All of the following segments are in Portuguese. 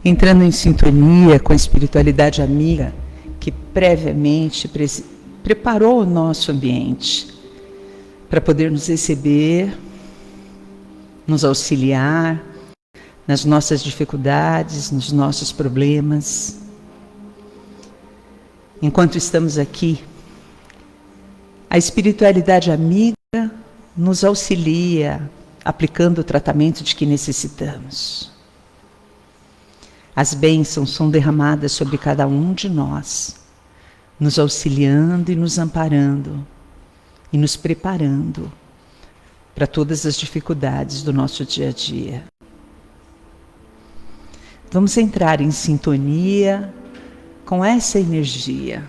entrando em sintonia com a espiritualidade amiga que previamente preparou o nosso ambiente para poder nos receber, nos auxiliar nas nossas dificuldades, nos nossos problemas. Enquanto estamos aqui, a espiritualidade amiga nos auxilia, aplicando o tratamento de que necessitamos. As bênçãos são derramadas sobre cada um de nós, nos auxiliando e nos amparando, e nos preparando para todas as dificuldades do nosso dia a dia. Vamos entrar em sintonia com essa energia,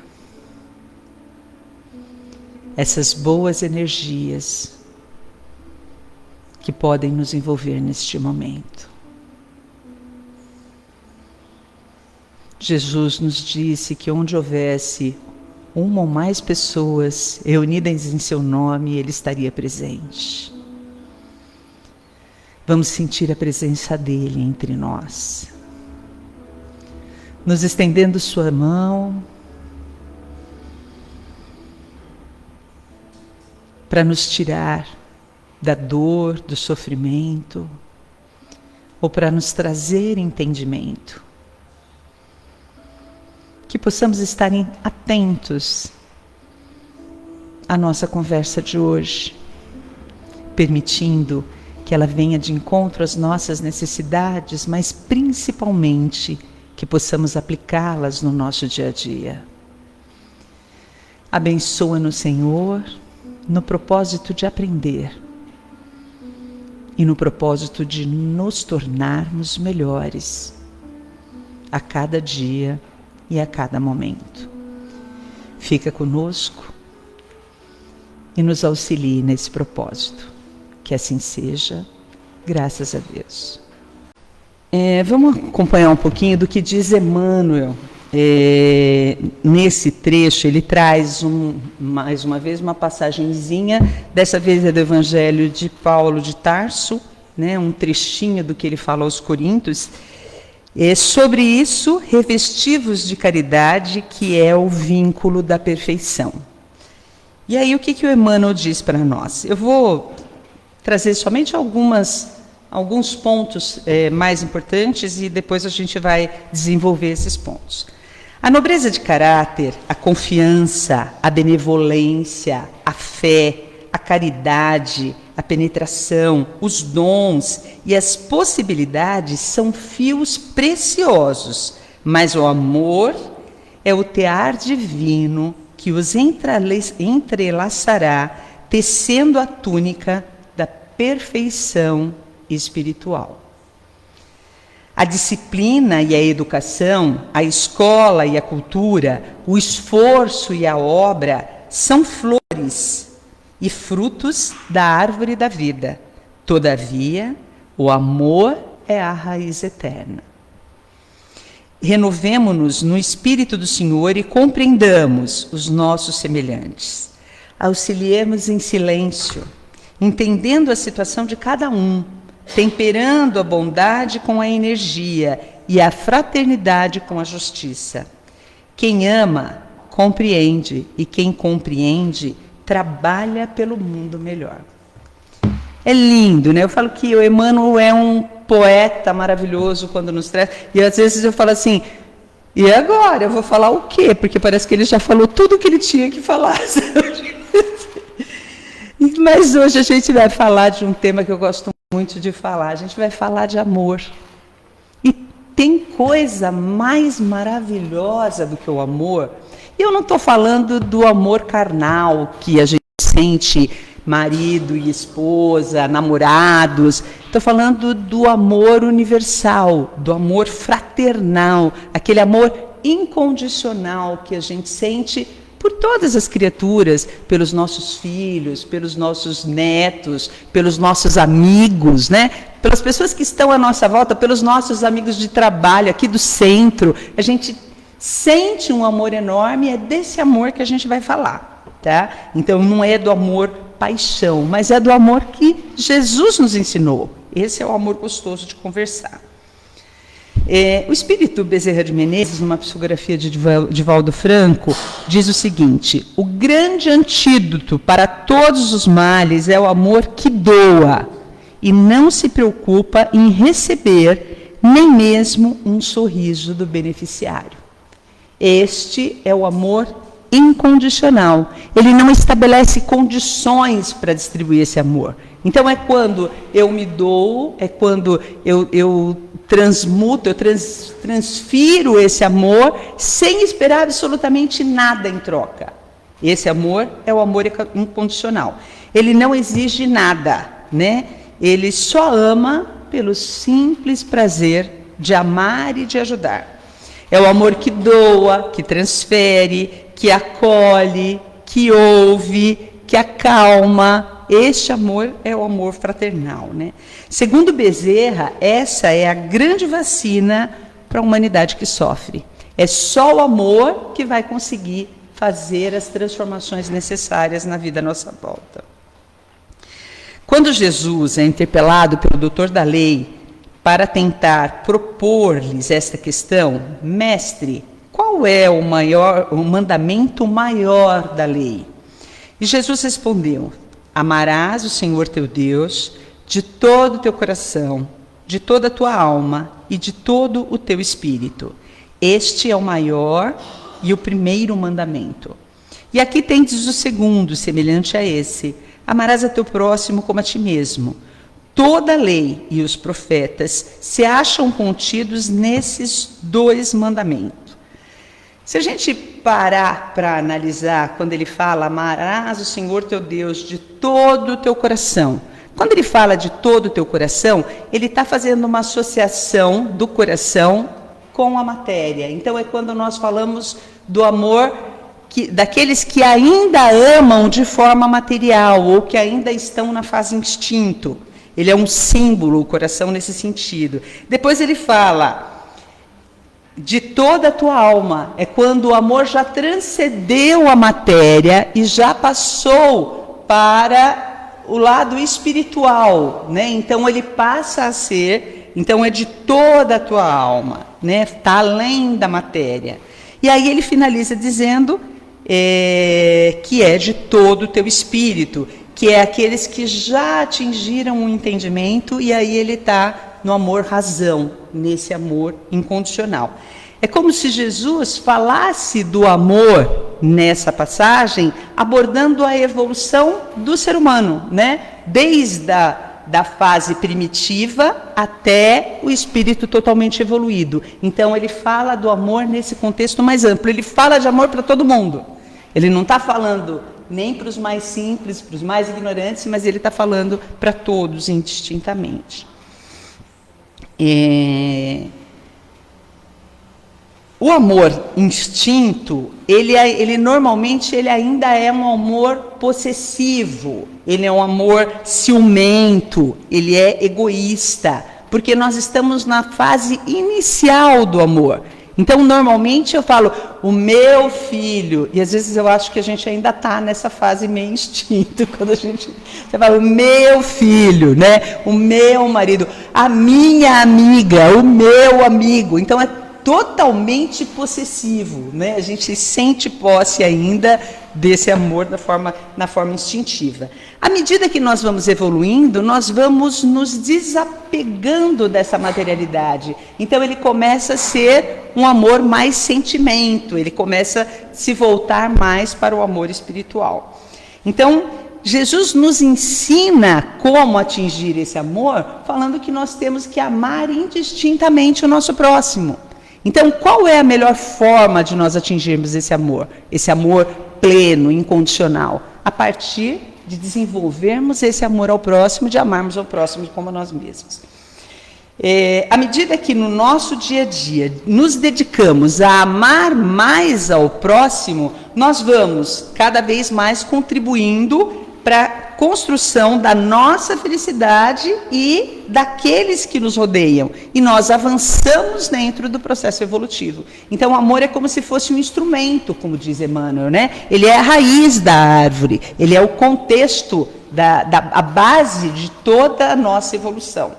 essas boas energias que podem nos envolver neste momento. Jesus nos disse que onde houvesse uma ou mais pessoas reunidas em seu nome, Ele estaria presente. Vamos sentir a presença dEle entre nós, nos estendendo sua mão para nos tirar da dor, do sofrimento, ou para nos trazer entendimento. Que possamos estar atentos à nossa conversa de hoje, permitindo que ela venha de encontro às nossas necessidades, mas principalmente que possamos aplicá-las no nosso dia a dia. Abençoa-nos, Senhor, no propósito de aprender e no propósito de nos tornarmos melhores a cada dia e a cada momento. Fica conosco e nos auxilie nesse propósito. Que assim seja, graças a Deus. Vamos acompanhar um pouquinho do que diz Emmanuel. Nesse trecho ele traz mais uma vez uma passagenzinha, dessa vez é do Evangelho de Paulo de Tarso, né, um trechinho do que ele fala aos Coríntios. Sobre isso, revestivos de caridade, que é o vínculo da perfeição. E aí o que o Emmanuel diz para nós? Eu vou trazer somente alguns pontos mais importantes e depois a gente vai desenvolver esses pontos. A nobreza de caráter, a confiança, a benevolência, a fé, a caridade, a penetração, os dons e as possibilidades são fios preciosos, mas o amor é o tear divino que os entrelaçará, tecendo a túnica da perfeição espiritual. A disciplina e a educação, a escola e a cultura, o esforço e a obra são flores e frutos da árvore da vida. Todavia, o amor é a raiz eterna. Renovemo-nos no Espírito do Senhor e compreendamos os nossos semelhantes. Auxiliemos em silêncio, entendendo a situação de cada um, temperando a bondade com a energia e a fraternidade com a justiça. Quem ama, compreende, e quem compreende, trabalha pelo mundo melhor. É lindo, né? Eu falo que o Emmanuel é um poeta maravilhoso quando nos traz, e às vezes eu falo assim, e agora? Eu vou falar o quê? Porque parece que ele já falou tudo o que ele tinha que falar. Mas hoje a gente vai falar de um tema que eu gosto muito de falar. A gente vai falar de amor. E tem coisa mais maravilhosa do que o amor. E eu não estou falando do amor carnal, que a gente sente marido e esposa, namorados. Estou falando do amor universal, do amor fraternal, aquele amor incondicional que a gente sente por todas as criaturas, pelos nossos filhos, pelos nossos netos, pelos nossos amigos, né? Pelas pessoas que estão à nossa volta, pelos nossos amigos de trabalho, aqui do centro. A gente sente um amor enorme, é desse amor que a gente vai falar, tá? Então não é do amor paixão, mas é do amor que Jesus nos ensinou. Esse é o amor gostoso de conversar. O espírito Bezerra de Menezes, numa psicografia de Divaldo Franco, diz o seguinte: o grande antídoto para todos os males é o amor que doa e não se preocupa em receber nem mesmo um sorriso do beneficiário. Este é o amor incondicional. Ele não estabelece condições para distribuir esse amor. Então, é quando eu me dou, é quando eu transmuto, eu transfiro esse amor sem esperar absolutamente nada em troca. Esse amor é o amor incondicional. Ele não exige nada, né? Ele só ama pelo simples prazer de amar e de ajudar. É o amor que doa, que transfere, que acolhe, que ouve, que acalma. Este amor é o amor fraternal, né? Segundo Bezerra, essa é a grande vacina para a humanidade que sofre. É só o amor que vai conseguir fazer as transformações necessárias na vida à nossa volta. Quando Jesus é interpelado pelo doutor da lei para tentar propor-lhes esta questão: mestre, qual é o mandamento maior da lei? E Jesus respondeu: amarás o Senhor teu Deus de todo o teu coração, de toda a tua alma e de todo o teu espírito. Este é o maior e o primeiro mandamento. E aqui tendes o segundo, semelhante a esse: amarás a teu próximo como a ti mesmo. Toda a lei e os profetas se acham contidos nesses dois mandamentos. Se a gente parar para analisar, quando ele fala, amarás o Senhor teu Deus de todo o teu coração. Quando ele fala de todo o teu coração, ele está fazendo uma associação do coração com a matéria. Então, é quando nós falamos do amor daqueles que ainda amam de forma material, ou que ainda estão na fase instinto. Ele é um símbolo, o coração, nesse sentido. Depois ele fala de toda a tua alma. É quando o amor já transcendeu a matéria e já passou para o lado espiritual, né? Então ele passa a ser, então é de toda a tua alma, né? Está além da matéria. E aí ele finaliza dizendo que é de todo o teu espírito, que é aqueles que já atingiram o entendimento, e aí ele está no amor-razão, nesse amor incondicional. É como se Jesus falasse do amor nessa passagem, abordando a evolução do ser humano, né? Desde da fase primitiva até o espírito totalmente evoluído. Então, ele fala do amor nesse contexto mais amplo. Ele fala de amor para todo mundo. Ele não está falando nem para os mais simples, para os mais ignorantes, mas ele está falando para todos indistintamente. O amor instinto, ele normalmente ele ainda é um amor possessivo, ele é um amor ciumento, ele é egoísta, porque nós estamos na fase inicial do amor. Então, normalmente eu falo, o meu filho, e às vezes eu acho que a gente ainda está nessa fase meio instinto, quando você fala, o meu filho, né? O meu marido, a minha amiga, o meu amigo. Então, é totalmente possessivo, né? A gente sente posse ainda desse amor na forma instintiva. À medida que nós vamos evoluindo, nós vamos nos desapegando dessa materialidade. Então, ele começa a ser um amor mais sentimento, ele começa a se voltar mais para o amor espiritual. Então, Jesus nos ensina como atingir esse amor, falando que nós temos que amar indistintamente o nosso próximo. Então, qual é a melhor forma de nós atingirmos esse amor pleno, incondicional? A partir de desenvolvermos esse amor ao próximo, de amarmos ao próximo como a nós mesmos. À medida que no nosso dia a dia nos dedicamos a amar mais ao próximo, nós vamos cada vez mais contribuindo para a construção da nossa felicidade e daqueles que nos rodeiam. E nós avançamos dentro do processo evolutivo. Então, o amor é como se fosse um instrumento, como diz Emmanuel, né? Ele é a raiz da árvore, ele é o contexto, a base de toda a nossa evolução.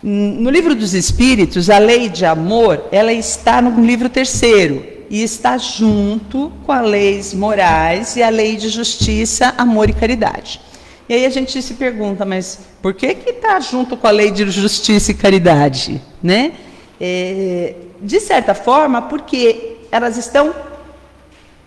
No Livro dos Espíritos, a lei de amor, ela está no livro 3º e está junto com as leis morais e a lei de justiça, amor e caridade. E aí a gente se pergunta, mas por que está junto com a lei de justiça e caridade? Né? De certa forma, porque elas estão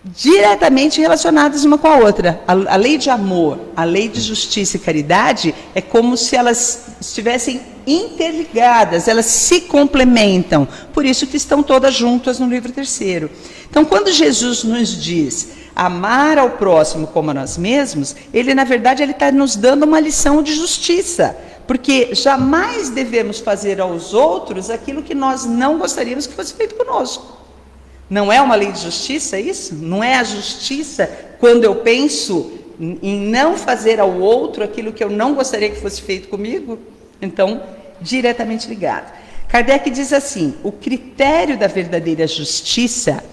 diretamente relacionadas uma com a outra. A lei de amor, a lei de justiça e caridade é como se elas estivessem interligadas, elas se complementam, por isso que estão todas juntas no livro 3º. Então, quando Jesus nos diz amar ao próximo como a nós mesmos, ele, na verdade, ele está nos dando uma lição de justiça, porque jamais devemos fazer aos outros aquilo que nós não gostaríamos que fosse feito conosco. Não é uma lei de justiça isso? Não é a justiça quando eu penso em não fazer ao outro aquilo que eu não gostaria que fosse feito comigo? Então, diretamente ligado. Kardec diz assim, o critério da verdadeira justiça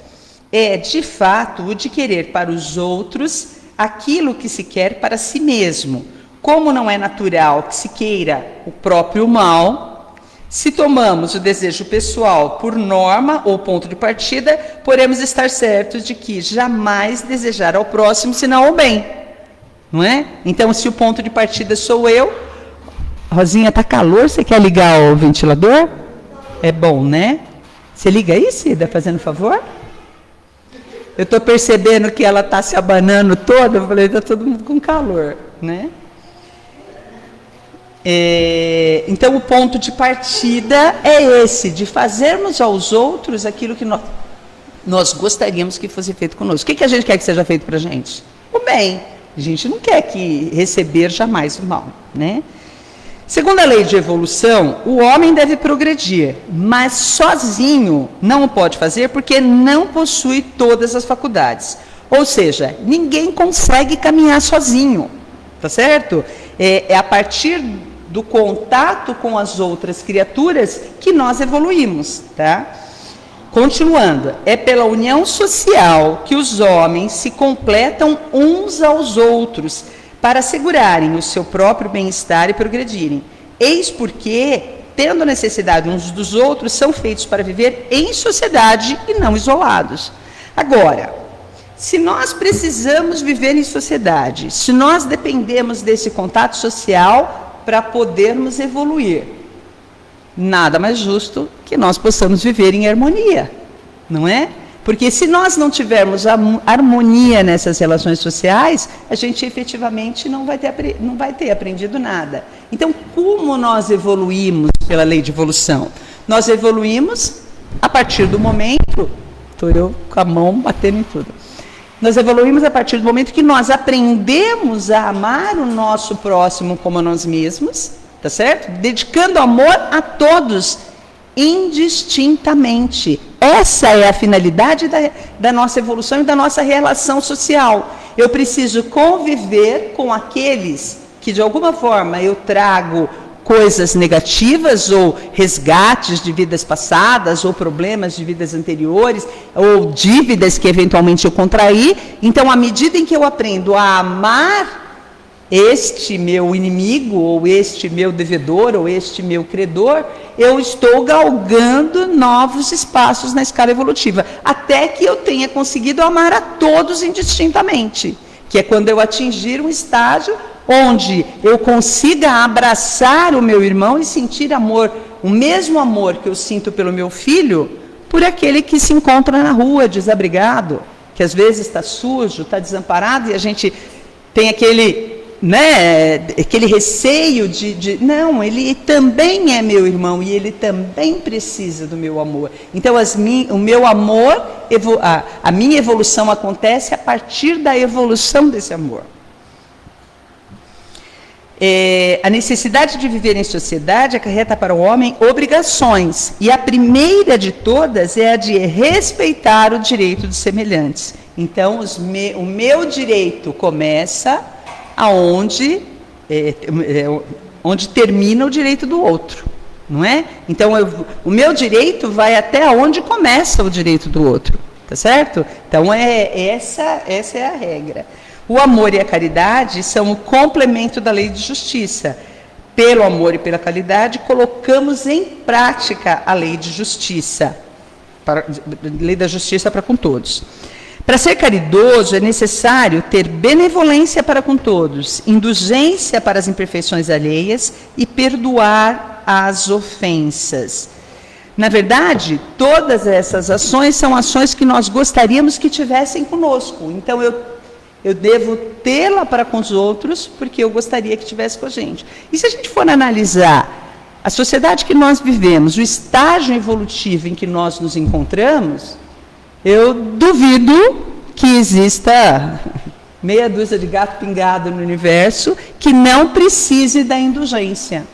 é, de fato, o de querer para os outros aquilo que se quer para si mesmo. Como não é natural que se queira o próprio mal, se tomamos o desejo pessoal por norma ou ponto de partida, podemos estar certos de que jamais desejar ao próximo senão o bem. Não é? Então, se o ponto de partida sou eu, Rosinha, está calor, você quer ligar o ventilador? É bom, né? Você liga aí, Cida, fazendo favor? Eu estou percebendo que ela está se abanando toda, eu falei, está todo mundo com calor, né? Então, o ponto de partida é esse, de fazermos aos outros aquilo que nós gostaríamos que fosse feito conosco. O que a gente quer que seja feito para a gente? O bem. A gente não quer que receber jamais o mal, né? Segundo a lei de evolução, o homem deve progredir, mas sozinho não o pode fazer porque não possui todas as faculdades. Ou seja, ninguém consegue caminhar sozinho, tá certo? É a partir do contato com as outras criaturas que nós evoluímos, tá? Continuando, é pela união social que os homens se completam uns aos outros para assegurarem o seu próprio bem-estar e progredirem. Eis porque, tendo necessidade uns dos outros, são feitos para viver em sociedade e não isolados. Agora, se nós precisamos viver em sociedade, se nós dependemos desse contato social para podermos evoluir, nada mais justo que nós possamos viver em harmonia, não é? Porque se nós não tivermos harmonia nessas relações sociais, a gente efetivamente não vai ter aprendido nada. Então, como nós evoluímos pela lei de evolução? Nós evoluímos a partir do momento, estou eu com a mão batendo em tudo, nós evoluímos a partir do momento que nós aprendemos a amar o nosso próximo como a nós mesmos, tá certo? Dedicando amor a todos, indistintamente. Essa é a finalidade da nossa evolução e da nossa relação social. Eu preciso conviver com aqueles que, de alguma forma, eu trago coisas negativas ou resgates de vidas passadas ou problemas de vidas anteriores ou dívidas que eventualmente eu contraí. Então, à medida em que eu aprendo a amar este meu inimigo, ou este meu devedor, ou este meu credor, eu estou galgando novos espaços na escala evolutiva, até que eu tenha conseguido amar a todos indistintamente, que é quando eu atingir um estágio onde eu consiga abraçar o meu irmão e sentir amor, o mesmo amor que eu sinto pelo meu filho, por aquele que se encontra na rua, desabrigado, que às vezes está sujo, está desamparado, e a gente tem aquele receio não, ele também é meu irmão e ele também precisa do meu amor. Então, o meu amor, a minha evolução acontece a partir da evolução desse amor. A necessidade de viver em sociedade acarreta para o homem obrigações, e a primeira de todas é a de respeitar o direito dos semelhantes. Então, o meu direito começa aonde onde termina o direito do outro, não é? Então, o meu direito vai até onde começa o direito do outro, tá certo? Então, essa é a regra. O amor e a caridade são o complemento da lei de justiça. pelo amor e pela caridade, colocamos em prática a lei de justiça, lei da justiça para com todos. Para ser caridoso, é necessário ter benevolência para com todos, indulgência para as imperfeições alheias e perdoar as ofensas. Na verdade, todas essas ações são ações que nós gostaríamos que tivessem conosco. Então, eu devo tê-la para com os outros, porque eu gostaria que tivesse com a gente. E se a gente for analisar a sociedade que nós vivemos, o estágio evolutivo em que nós nos encontramos, eu duvido que exista meia dúzia de gato pingado no universo que não precise da indulgência,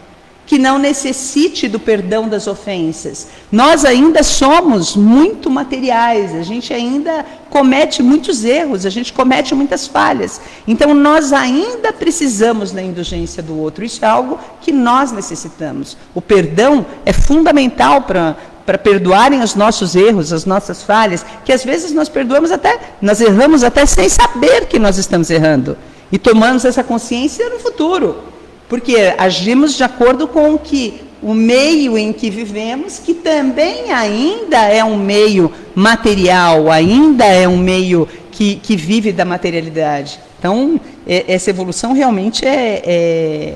que não necessite do perdão das ofensas. Nós ainda somos muito materiais, a gente ainda comete muitos erros, a gente comete muitas falhas. Então, nós ainda precisamos da indulgência do outro. Isso é algo que nós necessitamos. O perdão é fundamental para perdoarem os nossos erros, as nossas falhas, que às vezes nós erramos até sem saber que nós estamos errando. E tomamos essa consciência no futuro, porque agimos de acordo com o meio em que vivemos, que também ainda é um meio material, ainda é um meio que vive da materialidade. Então, essa evolução realmente é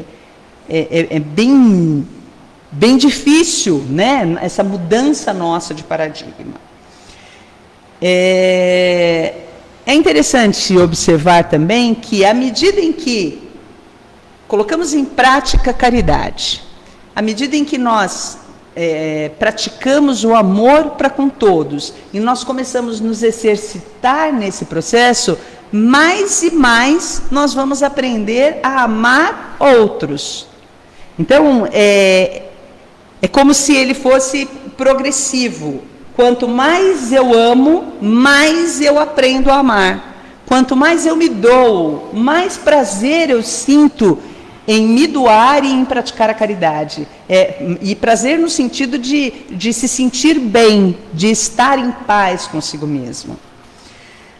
bem difícil, né? Essa mudança nossa de paradigma. É interessante observar também que, à medida em que colocamos em prática a caridade, à medida em que nós praticamos o amor para com todos, e nós começamos a nos exercitar nesse processo, mais e mais nós vamos aprender a amar outros. Então, é como se ele fosse progressivo. Quanto mais eu amo, mais eu aprendo a amar. Quanto mais eu me dou, mais prazer eu sinto em me doar e em praticar a caridade. E prazer no sentido de se sentir bem, de estar em paz consigo mesmo.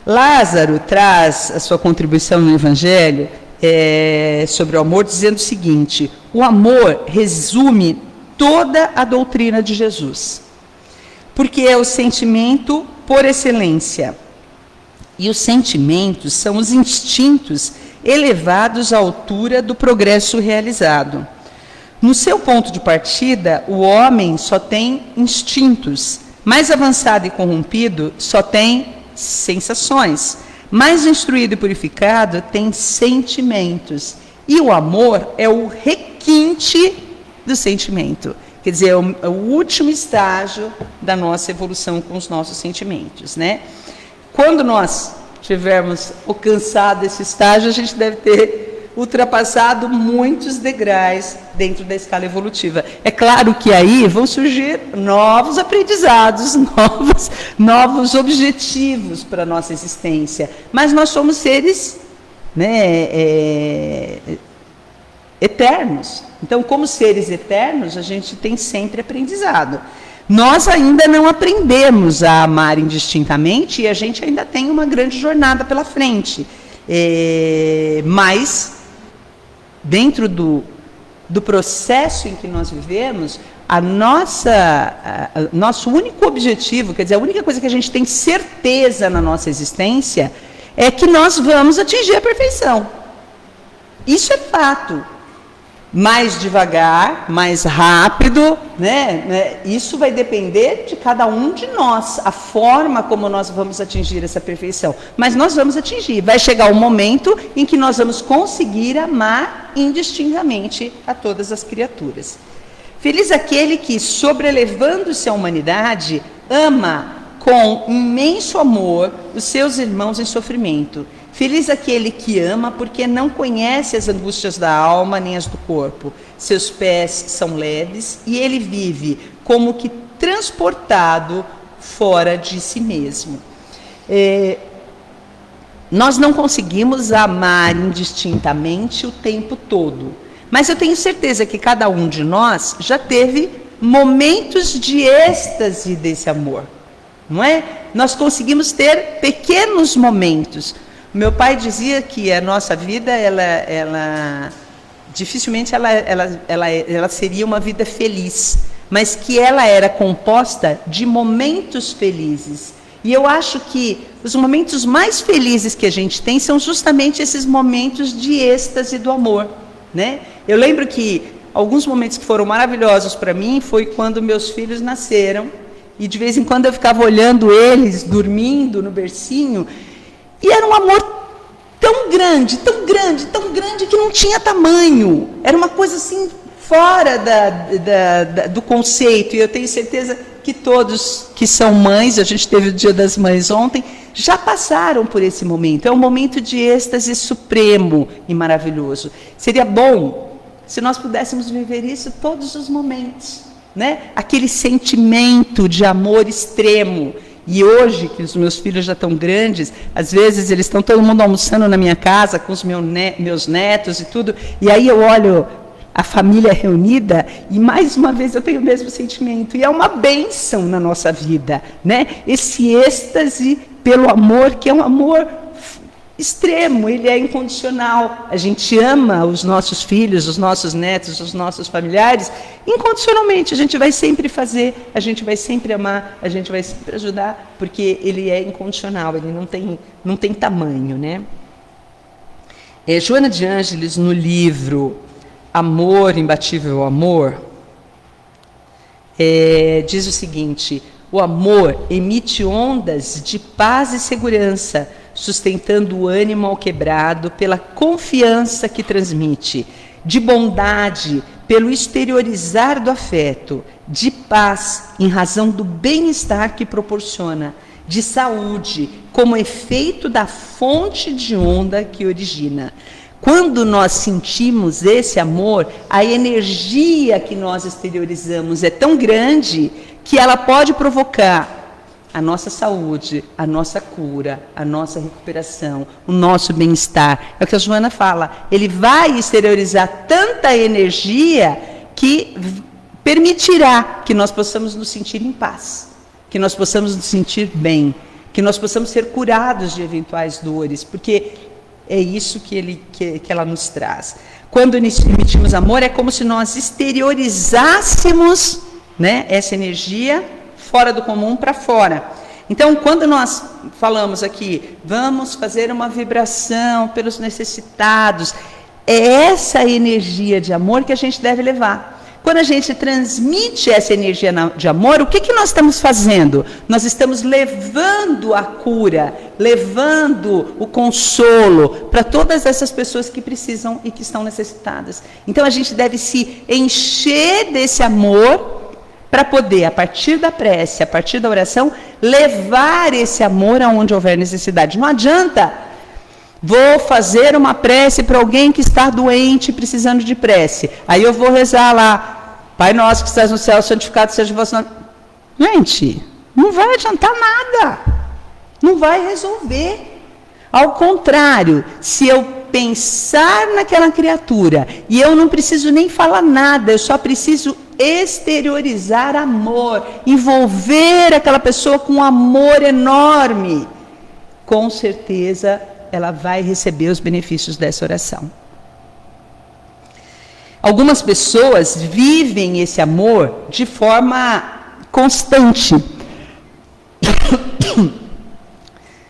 Lázaro traz a sua contribuição no Evangelho sobre o amor, dizendo o seguinte: o amor resume toda a doutrina de Jesus, porque é o sentimento por excelência. E os sentimentos são os instintos elevados à altura do progresso realizado. No seu ponto de partida, o homem só tem instintos. Mais avançado e corrompido, só tem sensações. Mais instruído e purificado, tem sentimentos. E o amor é o requinte do sentimento. Quer dizer, é o último estágio da nossa evolução com os nossos sentimentos, né? Quando nós tivermos alcançado esse estágio, a gente deve ter ultrapassado muitos degraus dentro da escala evolutiva. É claro que aí vão surgir novos aprendizados, novos objetivos para a nossa existência. Mas nós somos seres, né, eternos. Então, como seres eternos, a gente tem sempre aprendizado. Nós ainda não aprendemos a amar indistintamente e a gente ainda tem uma grande jornada pela frente. Mas, dentro do processo em que nós vivemos, nosso único objetivo, quer dizer, a única coisa que a gente tem certeza na nossa existência é que nós vamos atingir a perfeição. Isso é fato. Mais devagar, mais rápido, né? Isso vai depender de cada um de nós, a forma como nós vamos atingir essa perfeição. Mas nós vamos atingir. Vai chegar um momento em que nós vamos conseguir amar indistintamente a todas as criaturas. Feliz aquele que, sobrelevando-se à humanidade, ama com imenso amor os seus irmãos em sofrimento. Feliz aquele que ama, porque não conhece as angústias da alma nem as do corpo. Seus pés são leves e ele vive como que transportado fora de si mesmo. Nós não conseguimos amar indistintamente o tempo todo, mas eu tenho certeza que cada um de nós já teve momentos de êxtase desse amor, não é? Nós conseguimos ter pequenos momentos. Meu pai dizia que a nossa vida, ela dificilmente ela seria uma vida feliz, mas que ela era composta de momentos felizes. E eu acho que os momentos mais felizes que a gente tem são justamente esses momentos de êxtase do amor, né? Eu lembro que alguns momentos que foram maravilhosos para mim foi quando meus filhos nasceram, e de vez em quando eu ficava olhando eles dormindo no bercinho, e era um amor tão grande, tão grande, tão grande que não tinha tamanho. Era uma coisa assim fora do conceito, e eu tenho certeza que todos que são mães, a gente teve o Dia das Mães ontem, já passaram por esse momento. É um momento de êxtase supremo e maravilhoso. Seria bom se nós pudéssemos viver isso todos os momentos, né? Aquele sentimento de amor extremo. E hoje, que os meus filhos já estão grandes, às vezes eles estão todo mundo almoçando na minha casa com os meus netos e tudo, e aí eu olho a família reunida, e mais uma vez eu tenho o mesmo sentimento, e é uma bênção na nossa vida, né? Esse êxtase pelo amor, que é um amor extremo, ele é incondicional. A gente ama os nossos filhos, os nossos netos, os nossos familiares, incondicionalmente. A gente vai sempre fazer, a gente vai sempre amar, a gente vai sempre ajudar, porque ele é incondicional, ele não tem tamanho, né? Joana de Ângeles, no livro Amor, Imbatível Amor, diz o seguinte: o amor emite ondas de paz e segurança, sustentando o ânimo ao quebrado pela confiança que transmite, de bondade pelo exteriorizar do afeto, de paz em razão do bem-estar que proporciona, de saúde como efeito da fonte de onda que origina. Quando nós sentimos esse amor, a energia que nós exteriorizamos é tão grande que ela pode provocar a nossa saúde, a nossa cura, a nossa recuperação, o nosso bem-estar. É o que a Joana fala. Ele vai exteriorizar tanta energia que permitirá que nós possamos nos sentir em paz, que nós possamos nos sentir bem, que nós possamos ser curados de eventuais dores, porque é isso que ela nos traz. Quando emitimos amor, é como se nós exteriorizássemos, né, essa energia fora do comum para fora. Então, quando nós falamos aqui, vamos fazer uma vibração pelos necessitados, é essa energia de amor que a gente deve levar. Quando a gente transmite essa energia de amor, o que nós estamos fazendo? Nós estamos levando a cura, levando o consolo para todas essas pessoas que precisam e que estão necessitadas. Então, a gente deve se encher desse amor para poder, a partir da prece, a partir da oração, levar esse amor aonde houver necessidade. Não adianta, vou fazer uma prece para alguém que está doente, precisando de prece. Aí eu vou rezar lá, Pai nosso que estás no céu, santificado seja o vosso nome. Gente, não vai adiantar nada. Não vai resolver. Ao contrário, se eu pensar naquela criatura, e eu não preciso nem falar nada, eu só preciso exteriorizar amor, envolver aquela pessoa com um amor enorme, com certeza ela vai receber os benefícios dessa oração. Algumas pessoas vivem esse amor de forma constante.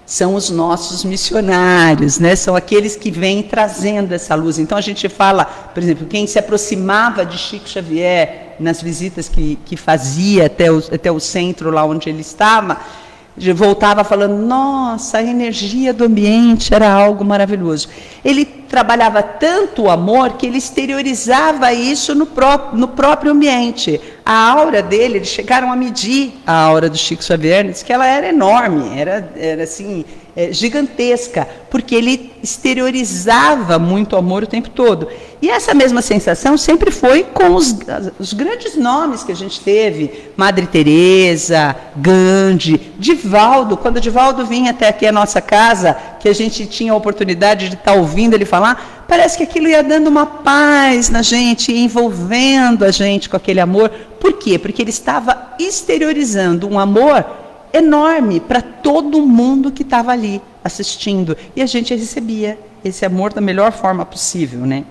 São os nossos missionários, né? São aqueles que vêm trazendo essa luz. Então a gente fala, por exemplo, quem se aproximava de Chico Xavier nas visitas que fazia até o centro lá onde ele estava, voltava falando, nossa, a energia do ambiente era algo maravilhoso. Ele trabalhava tanto o amor que ele exteriorizava isso no próprio ambiente. A aura dele, eles chegaram a medir a aura do Chico Xavier, diz que ela era enorme, era assim, gigantesca, porque ele exteriorizava muito amor o tempo todo. E essa mesma sensação sempre foi com os grandes nomes que a gente teve, Madre Teresa, Gandhi, Divaldo. Quando Divaldo vinha até aqui a nossa casa, que a gente tinha a oportunidade de estar ouvindo ele falar, parece que aquilo ia dando uma paz na gente, envolvendo a gente com aquele amor. Por quê? Porque ele estava exteriorizando um amor enorme para todo mundo que estava ali assistindo. E a gente recebia esse amor da melhor forma possível, né?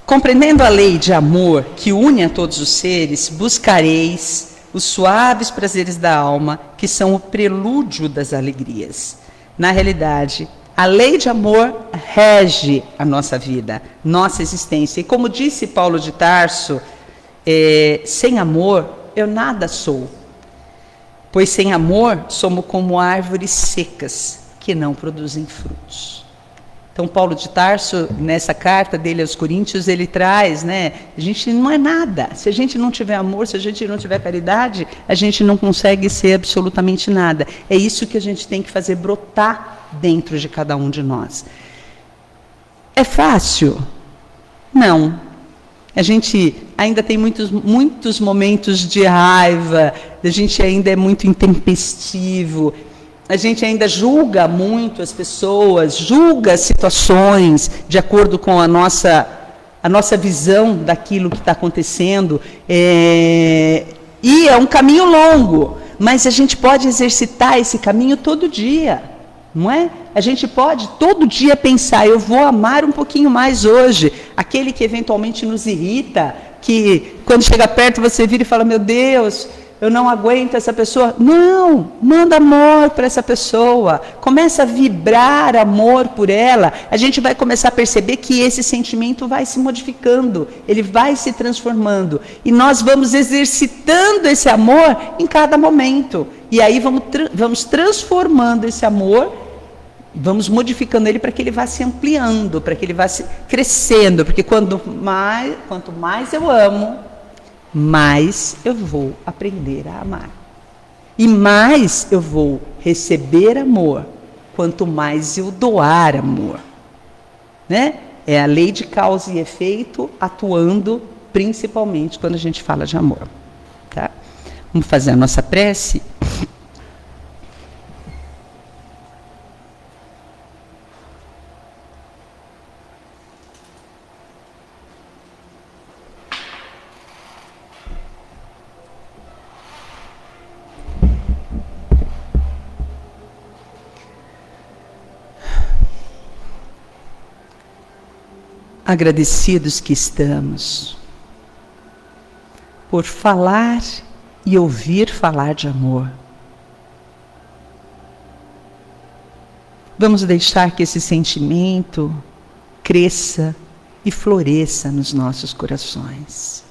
Compreendendo a lei de amor que une a todos os seres, buscareis os suaves prazeres da alma, que são o prelúdio das alegrias. Na realidade, a lei de amor rege a nossa vida, nossa existência. E como disse Paulo de Tarso, sem amor eu nada sou, pois sem amor somos como árvores secas que não produzem frutos. Então Paulo de Tarso, nessa carta dele aos Coríntios, ele traz, a gente não é nada. Se a gente não tiver amor, se a gente não tiver caridade, a gente não consegue ser absolutamente nada. É isso que a gente tem que fazer brotar dentro de cada um de nós. É fácil? Não. A gente ainda tem muitos momentos de raiva, a gente ainda é muito intempestivo, a gente ainda julga muito as pessoas, julga as situações de acordo com a nossa visão daquilo que está acontecendo. E é um caminho longo, mas a gente pode exercitar esse caminho todo dia, não é? A gente pode todo dia pensar, eu vou amar um pouquinho mais hoje. Aquele que eventualmente nos irrita, que quando chega perto você vira e fala, meu Deus, eu não aguento essa pessoa. Não, manda amor para essa pessoa. Começa a vibrar amor por ela. A gente vai começar a perceber que esse sentimento vai se modificando, ele vai se transformando. E nós vamos exercitando esse amor em cada momento. E aí vamos transformando esse amor, vamos modificando ele para que ele vá se ampliando, para que ele vá se crescendo. Porque quanto mais eu amo, mais eu vou aprender a amar. E mais eu vou receber amor, quanto mais eu doar amor. É a lei de causa e efeito atuando principalmente quando a gente fala de amor. Tá? Vamos fazer a nossa prece? Agradecidos que estamos por falar e ouvir falar de amor. Vamos deixar que esse sentimento cresça e floresça nos nossos corações.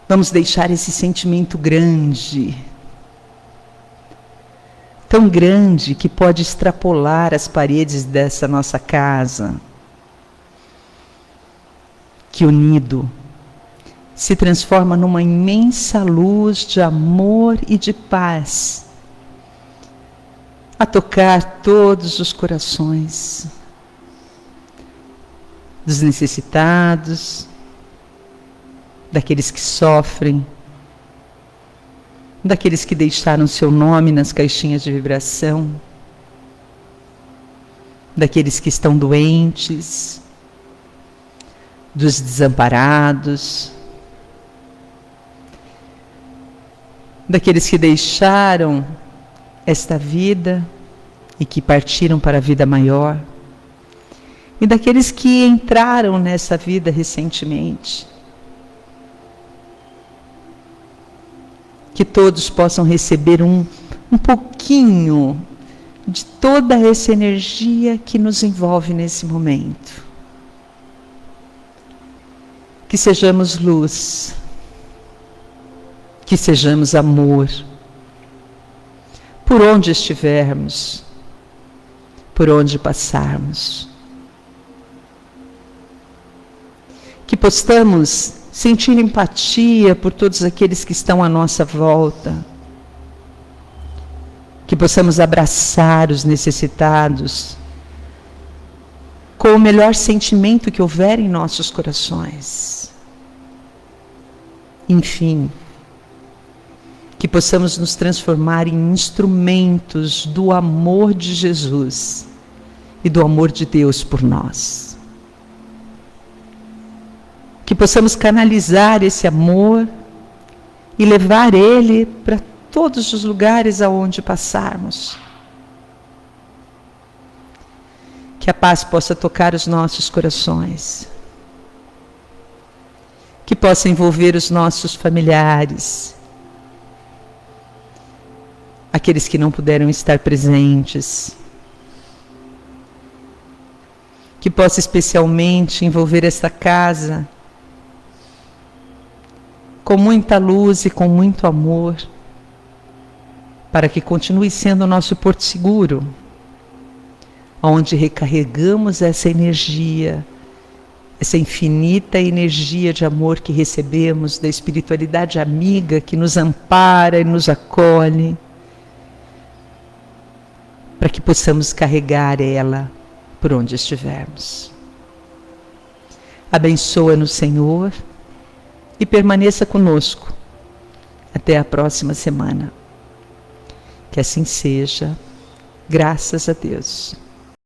Vamos deixar esse sentimento grande, tão grande que pode extrapolar as paredes dessa nossa casa, que unido se transforma numa imensa luz de amor e de paz, a tocar todos os corações dos necessitados, daqueles que sofrem, daqueles que deixaram seu nome nas caixinhas de vibração, daqueles que estão doentes, dos desamparados, daqueles que deixaram esta vida e que partiram para a vida maior, e daqueles que entraram nessa vida recentemente. Que todos possam receber um pouquinho de toda essa energia que nos envolve nesse momento. Que sejamos luz, que sejamos amor, por onde estivermos, por onde passarmos. Que possamos sentir empatia por todos aqueles que estão à nossa volta. Que possamos abraçar os necessitados com o melhor sentimento que houver em nossos corações. Enfim, que possamos nos transformar em instrumentos do amor de Jesus e do amor de Deus por nós. Que possamos canalizar esse amor e levar ele para todos os lugares aonde passarmos. Que a paz possa tocar os nossos corações. Que possa envolver os nossos familiares. Aqueles que não puderam estar presentes. Que possa especialmente envolver esta casa com muita luz e com muito amor, para que continue sendo o nosso porto seguro, onde recarregamos essa energia, essa infinita energia de amor que recebemos da espiritualidade amiga que nos ampara e nos acolhe, para que possamos carregar ela por onde estivermos. Abençoa-nos, Senhor, e permaneça conosco até a próxima semana. Que assim seja, graças a Deus.